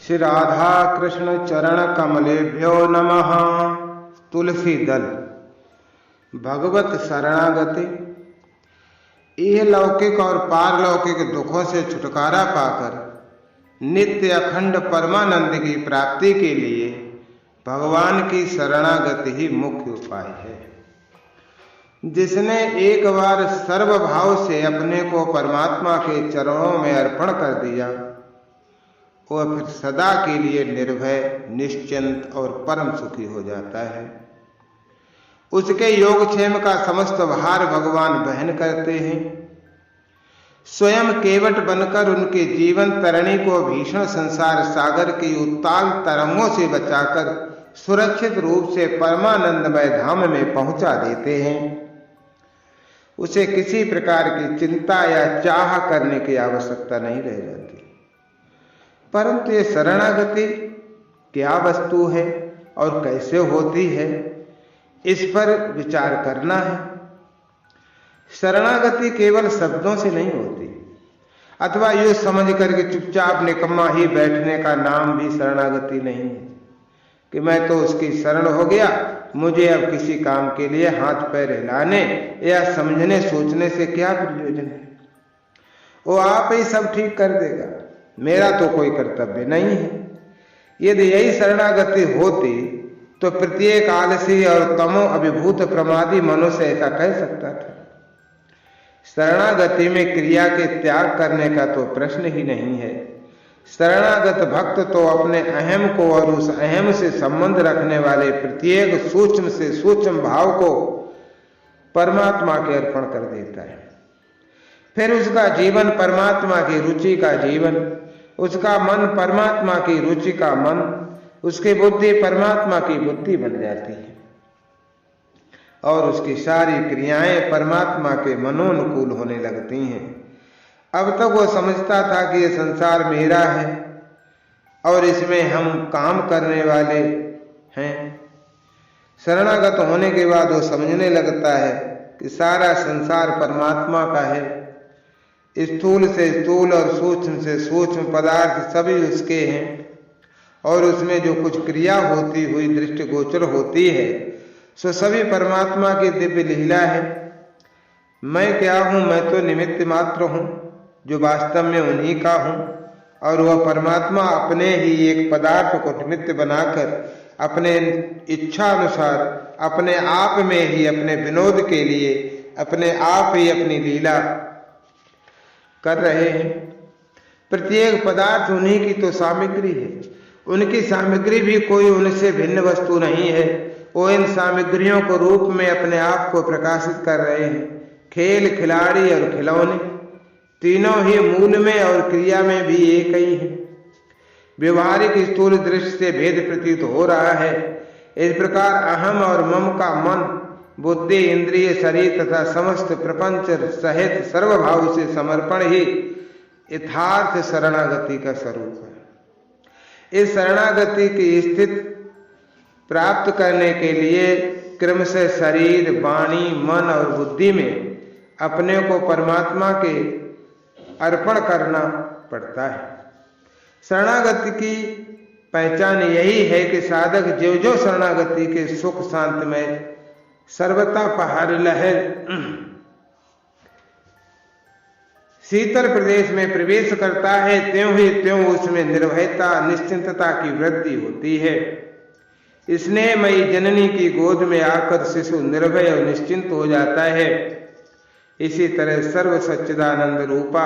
श्री राधा कृष्ण चरण कमलेभ्यो नमः। तुलसी दल। भगवत शरणागति। यह लौकिक और पारलौकिक दुखों से छुटकारा पाकर नित्य अखंड परमानंद की प्राप्ति के लिए भगवान की शरणागति ही मुख्य उपाय है। जिसने एक बार सर्वभाव से अपने को परमात्मा के चरणों में अर्पण कर दिया, वह फिर सदा के लिए निर्भय, निश्चिंत और परम सुखी हो जाता है। उसके योगक्षेम का समस्त भार भगवान वहन करते हैं। स्वयं केवट बनकर उनके जीवन तरणी को भीषण संसार सागर की उत्ताल तरंगों से बचाकर सुरक्षित रूप से परमानंदमय धाम में पहुंचा देते हैं। उसे किसी प्रकार की चिंता या चाह करने की आवश्यकता नहीं रह जाती। परंतु ये शरणागति क्या वस्तु है और कैसे होती है, इस पर विचार करना है। शरणागति केवल शब्दों से नहीं होती, अथवा यूं समझ करके चुपचाप निकम्मा ही बैठने का नाम भी शरणागति नहीं है कि मैं तो उसकी शरण हो गया, मुझे अब किसी काम के लिए हाथ पैर हिलाने या समझने सोचने से क्या प्रयोजन है। वो आप ही सब ठीक कर देगा, मेरा तो कोई कर्तव्य नहीं है। यदि यही शरणागति होती तो प्रत्येक आलसी और तमो अभिभूत प्रमादी मनुष्य ऐसा कह सकता था। शरणागति में क्रिया के त्याग करने का तो प्रश्न ही नहीं है। शरणागत भक्त तो अपने अहम को और उस अहम से संबंध रखने वाले प्रत्येक सूक्ष्म से सूक्ष्म भाव को परमात्मा के अर्पण कर देता है। फिर उसका जीवन परमात्मा की रुचि का जीवन, उसका मन परमात्मा की रुचि का मन, उसकी बुद्धि परमात्मा की बुद्धि बन जाती है और उसकी सारी क्रियाएं परमात्मा के मनोनुकूल होने लगती हैं। अब तक वो समझता था कि ये संसार मेरा है और इसमें हम काम करने वाले हैं। शरणागत होने के बाद वो समझने लगता है कि सारा संसार परमात्मा का है। स्थूल से स्थूल और सूक्ष्म से सूक्ष्म पदार्थ सभी उसके हैं और उसमें जो कुछ क्रिया होती हुई दृष्टिगोचर होती है सो सभी परमात्मा की दिव्य लीला है। मैं क्या हूं? मैं तो निमित्त मात्र हूं जो वास्तव में उन्हीं का हूं, और वह परमात्मा अपने ही एक पदार्थ को निमित्त बनाकर अपने इच्छा अनुसार अपने आप में ही अपने विनोद के लिए अपने आप ही अपनी लीला कर रहे हैं। प्रत्येक पदार्थ उन्हीं की तो सामग्री है। उनकी सामग्री भी कोई उनसे भिन्न वस्तु नहीं है। वो इन सामग्रियों को रूप में अपने आप को प्रकाशित कर रहे हैं। खेल, खिलाड़ी और खिलौने तीनों ही मूल में और क्रिया में भी एक ही है। व्यवहारिक स्थूल दृष्टि से भेद प्रतीत हो रहा है। इस प्रकार अहम और मम का मन, बुद्धि, इंद्रिय, शरीर तथा समस्त प्रपंच सहित सर्वभाव से समर्पण ही यथार्थ शरणागति का स्वरूप है। इस शरणागति की स्थिति प्राप्त करने के लिए क्रमशः शरीर, वाणी, मन और बुद्धि में अपने को परमात्मा के अर्पण करना पड़ता है। शरणागति की पहचान यही है कि साधक जो जो शरणागति के सुख शांतमय सर्वथा पहाड़ लहर शीतल प्रदेश में प्रवेश करता है, त्यों ही त्यों उसमें निर्भयता, निश्चिंतता की वृद्धि होती है। स्नेहमयी जननी की गोद में आकर शिशु निर्भय और निश्चिंत हो जाता है। इसी तरह सर्व सच्चिदानंद रूपा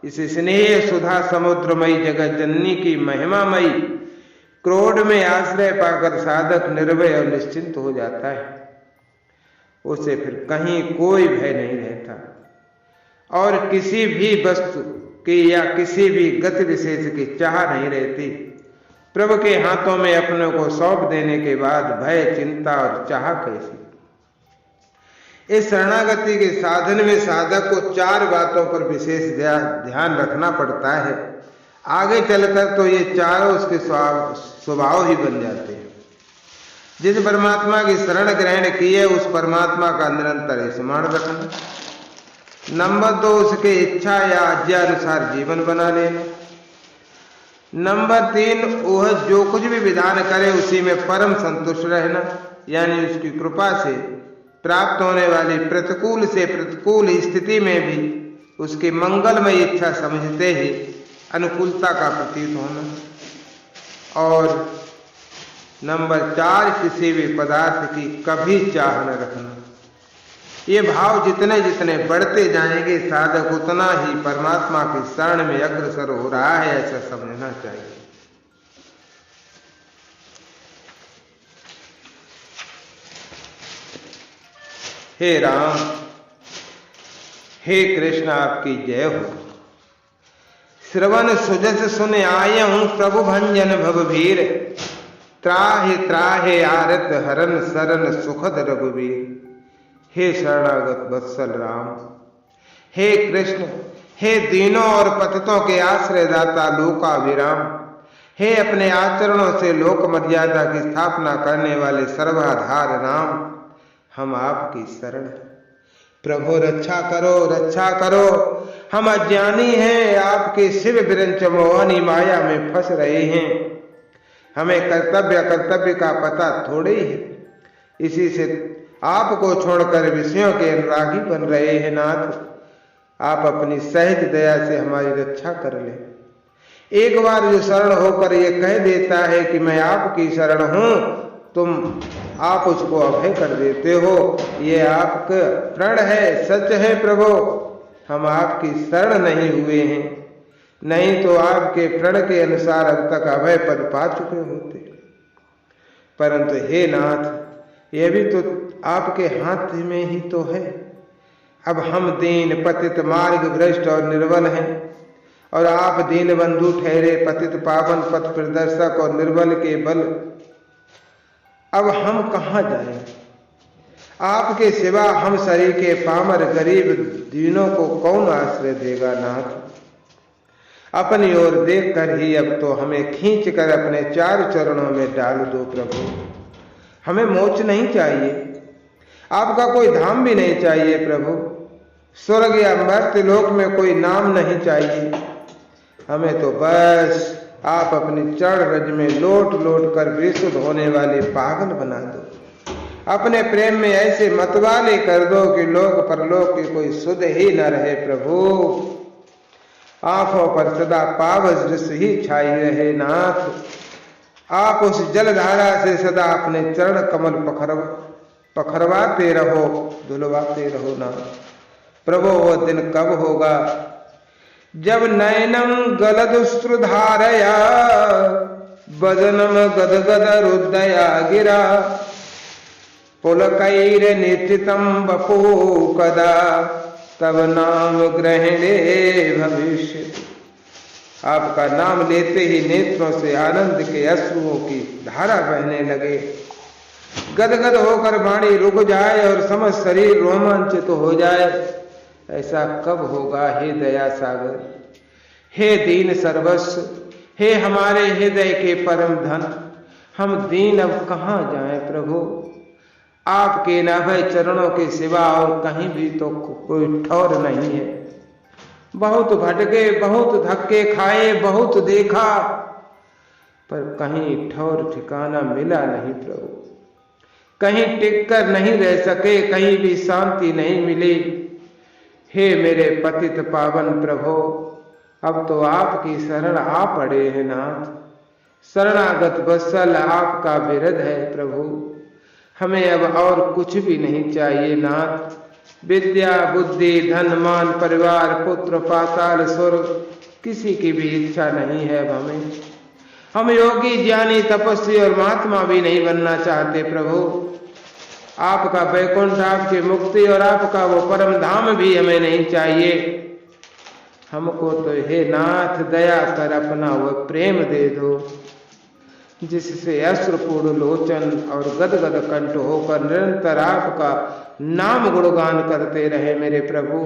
इस स्नेह सुधा समुद्रमयी जगत जननी की महिमामयी क्रोध में आश्रय पाकर साधक निर्भय और निश्चिंत हो जाता है। उसे फिर कहीं कोई भय नहीं रहता और किसी भी वस्तु की या किसी भी गति विशेष की चाह नहीं रहती। प्रभु के हाथों में अपने को सौंप देने के बाद भय, चिंता और चाह कैसी। इस शरणागति के साधन में साधक को 4 बातों पर विशेष ध्यान रखना पड़ता है। आगे चलकर तो ये चारों उसके स्वभाव ही बन जाते हैं। जिस परमात्मा की शरण ग्रहण की है उस परमात्मा का निरंतर स्मरण रखना। नंबर 2, उसके इच्छा या आज्ञा अनुसार जीवन बना लेना। नंबर 3, वह जो कुछ भी विधान करे उसी में परम संतुष्ट रहना, यानी उसकी कृपा से प्राप्त होने वाली प्रतिकूल से प्रतिकूल स्थिति में भी उसकी मंगलमय इच्छा समझते ही अनुकूलता का प्रतीत होना। और नंबर 4, किसी भी पदार्थ की कभी चाह न रखना। ये भाव जितने जितने बढ़ते जाएंगे साधक उतना ही परमात्मा की शरण में अग्रसर हो रहा है, ऐसा समझना चाहिए। हे राम, हे कृष्ण, आपकी जय हो। श्रवण सुजस सुन आय हूं प्रभु भंजन भवभीर, त्राहे त्राहे आरत हरन सरन सुखद रघुवीर। हे शरणागत वत्सल राम, हे कृष्ण, हे दीनों और पतितों के आश्रय दाता लोकाभिराम, हे अपने आचरणों से लोक मर्यादा की स्थापना करने वाले सर्वाधार राम, हम आपकी शरण। प्रभु रक्षा करो, रक्षा करो, हम अज्ञानी हैं, आपके शिव विरंच मोहनी माया में फंस रहे हैं। हमें कर्तव्य कर्तव्य का पता थोड़े ही है, इसी से आपको छोड़कर विषयों के अनुरागी बन रहे हैं। नाथ, आप अपनी सहज दया से हमारी रक्षा कर ले। एक बार जो शरण होकर ये कह देता है कि मैं आपकी शरण हूं, आप उसको अभय कर देते हो। ये आपका प्रण है, सच है प्रभु। हम आपकी शरण नहीं हुए हैं, नहीं तो आपके प्रण के अनुसार अब तक अभय पद पा चुके होते। परंतु हे नाथ, यह भी तो आपके हाथ में ही तो है। अब हम दीन पतित मार्ग भ्रष्ट और निर्बल हैं, और आप दीन बंधु ठहरे पतित पावन पथ प्रदर्शक और निर्बल के बल। अब हम कहाँ जाएं? आपके सिवा हम शरीर के पामर गरीब दीनों को कौन आश्रय देगा नाथ? अपनी ओर देखकर ही अब तो हमें खींच कर अपने 4 चरणों में डाल दो प्रभु। हमें मोक्ष नहीं चाहिए, आपका कोई धाम भी नहीं चाहिए प्रभु। स्वर्ग या मर्त्यलोक में कोई नाम नहीं चाहिए। हमें तो बस आप अपनी चरण रज में लोट लोट कर विशुद्ध होने वाले पागल बना दो। अपने प्रेम में ऐसे मतवाले कर दो कि लोक परलोक की कोई सुध ही न रहे प्रभु। आंखों पर सदा पावस रस ही छाई रहे नाथ। आप उस जलधारा से सदा अपने चरण कमल पखरवाते रहो, धुलवाते रहो नाथ। प्रभु वो दिन कब होगा जब नयनम गलदुश्रुधारया वदनम गदगद रुदया गिरा पुलकैर निश्चितम बपू कदा तब नाम ग्रहणे भविष्य। आपका नाम लेते ही नेत्रों से आनंद के अश्रुओं की धारा बहने लगे। गदगद होकर वाणी रुक जाए और समस्त शरीर रोमांचित हो जाए। ऐसा कब होगा हे दया सागर, हे दीन सर्वस्व, हे हमारे हृदय के परम धन। हम दीन अब कहाँ जाएं प्रभु? आपके नाभय चरणों के सिवा और कहीं भी तो कोई ठौर नहीं है। बहुत भटके, बहुत धक्के खाए, बहुत देखा, पर कहीं ठौर ठिकाना मिला नहीं प्रभु। कहीं टिक कर नहीं रह सके, कहीं भी शांति नहीं मिली। हे मेरे पतित पावन प्रभु, अब तो आपकी शरण आ पड़े हैं नाथ। शरणागत वत्सल आपका विरध है प्रभु। हमें अब और कुछ भी नहीं चाहिए नाथ। विद्या बुद्धि धन मान परिवार पुत्र पाताल स्वर्ग किसी की भी इच्छा नहीं है अब हमें। हम योगी ज्ञानी तपस्वी और महात्मा भी नहीं बनना चाहते प्रभु। आपका वैकुंठ, आपकी मुक्ति और आपका वो परम धाम भी हमें नहीं चाहिए। हमको तो हे नाथ दया कर अपना वो प्रेम दे दो, जिससे अश्रुपूर्ण लोचन और गदगद कंठ होकर निरंतर आपका नाम गुणगान करते रहे मेरे प्रभु।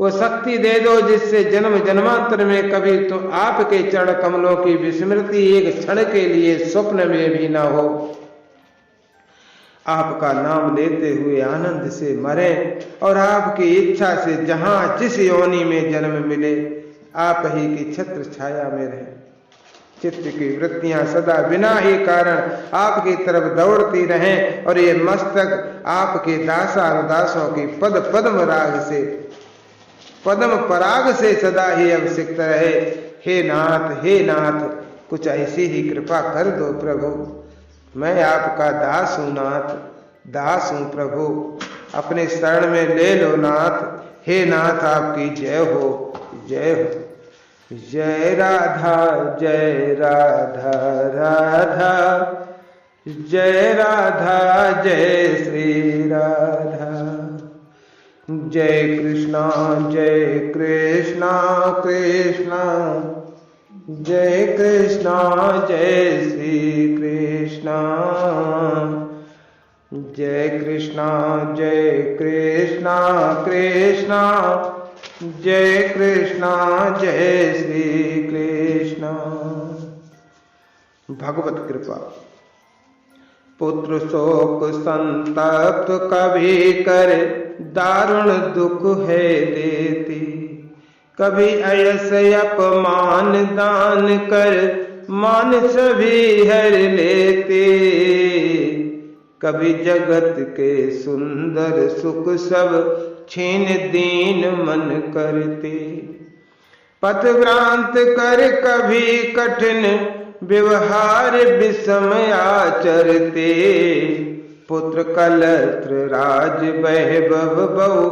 वो शक्ति दे दो जिससे जन्म जन्मांतर में कभी तो आपके चरण कमलों की विस्मृति एक क्षण के लिए स्वप्न में भी ना हो। आपका नाम लेते हुए आनंद से मरे और आपकी इच्छा से जहां जिस योनि में जन्म मिले आप ही की छत्र छाया में रहे। चित्त की वृत्तियां सदा बिना ही कारण आपकी तरफ दौड़ती रहें और ये मस्तक आपके दासानुदासों की पद पद्म राग से पद्म पराग से सदा ही अभिषिक्त रहे। हे नाथ, कुछ ऐसी ही कृपा कर दो प्रभु। मैं आपका दास हूं नाथ, दास हूं प्रभु, अपने शरण में ले लो नाथ। हे नाथ, आपकी जय हो, जय हो। जय राधा राधा, जय राधा जय श्री राधा। जय कृष्णा कृष्णा, जय कृष्णा जय श्री कृष्णा। जय कृष्णा कृष्णा, जय कृष्णा जय श्री कृष्णा। भगवत कृपा। पुत्र शोक संतप्त कभी कर दारुण दुख है देती, कभी अयस अपमान दान कर मान सभी हर लेते, कभी जगत के सुंदर सुख सब छीन दीन मन करते, पथभ्रांत कर कभी कठिन व्यवहार विषम आचरते, पुत्र कलत्र राज वैभव बहु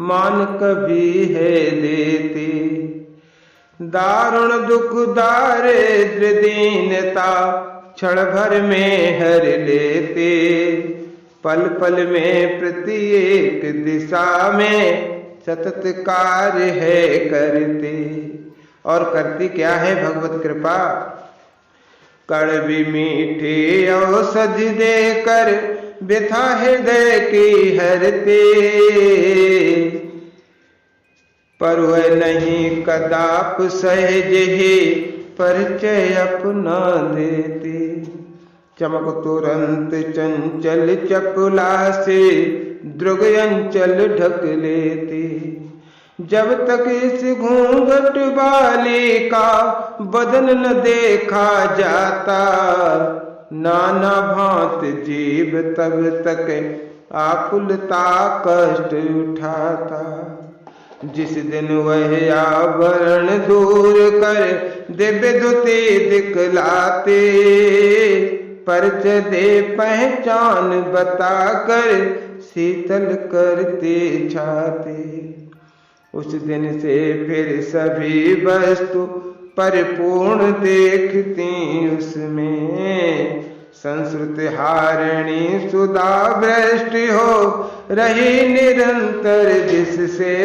मान कभी है देते, दारुण दुख दारिद्र दीनता क्षण भर में हर लेते, पल पल में प्रत्येक दिशा में सतत कार्य है करते। और करती क्या है भगवत कृपा? कड़वी मीठी औषधि देकर व्यथा हृदय की हरते, पर वह नहीं कदाप सहज ही परिचय अपना देते, चमक तुरंत चंचल चपला से द्रुग अंचल ढक लेते, जब तक इस घूंघट वाली का बदन न देखा जाता, नाना भांत जीव तब तक आकुलता कष्ट उठाता, जिस दिन वह आवरण दूर कर दिव्य द्युति दिखलाते, परिचय दे पहचान बताकर शीतल करते छाते, उस दिन से फिर सभी वस्तु परिपूर्ण देखती उसमें, संस्कृत हारिणी सुधा वृष्टि हो रही निरंतर जिससे,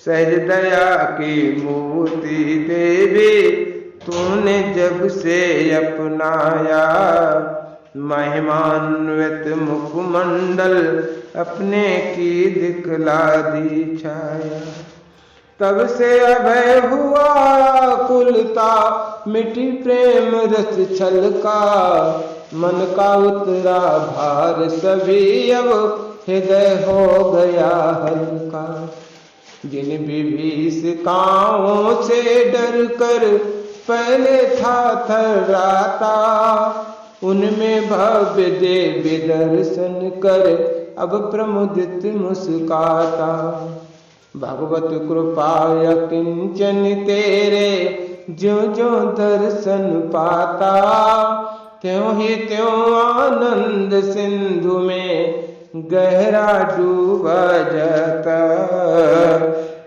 सहज दया की मूर्ति देवी तूने जब से अपनाया, महिमान्वित मुखमंडल अपने की दिखला दी छाया, तब से अभय हुआ कुलता मिठी प्रेम रस छलका, मन का उतरा भार सभी अब हृदय हो गया हल्का, जिन विभीषिकाओं से डर कर पहले था थर्राता, उनमें भव्य देवी दर्शन कर अब प्रमुदित मुस्काता, भगवत कृपा किंचन तेरे ज्यों ज्यों दर्शन पाता, त्यों ही त्यों आनंद सिंधु में गहरा डूबा जाता,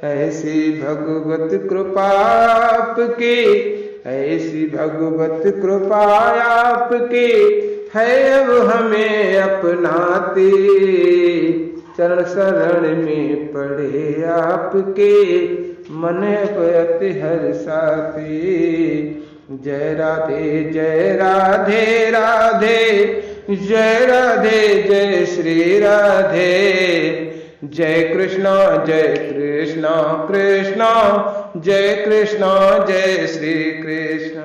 ऐसी भगवत कृपा आपकी, ऐसी भगवत कृपा आपकी है अब हमें अपनाती, चरण शरण में पड़े आपके मन अति हर्षाती। जय राधे जय राधे राधे, जय राधे जय श्री राधे, जय कृष्णा कृष्णा, जय कृष्णा जय श्री कृष्ण।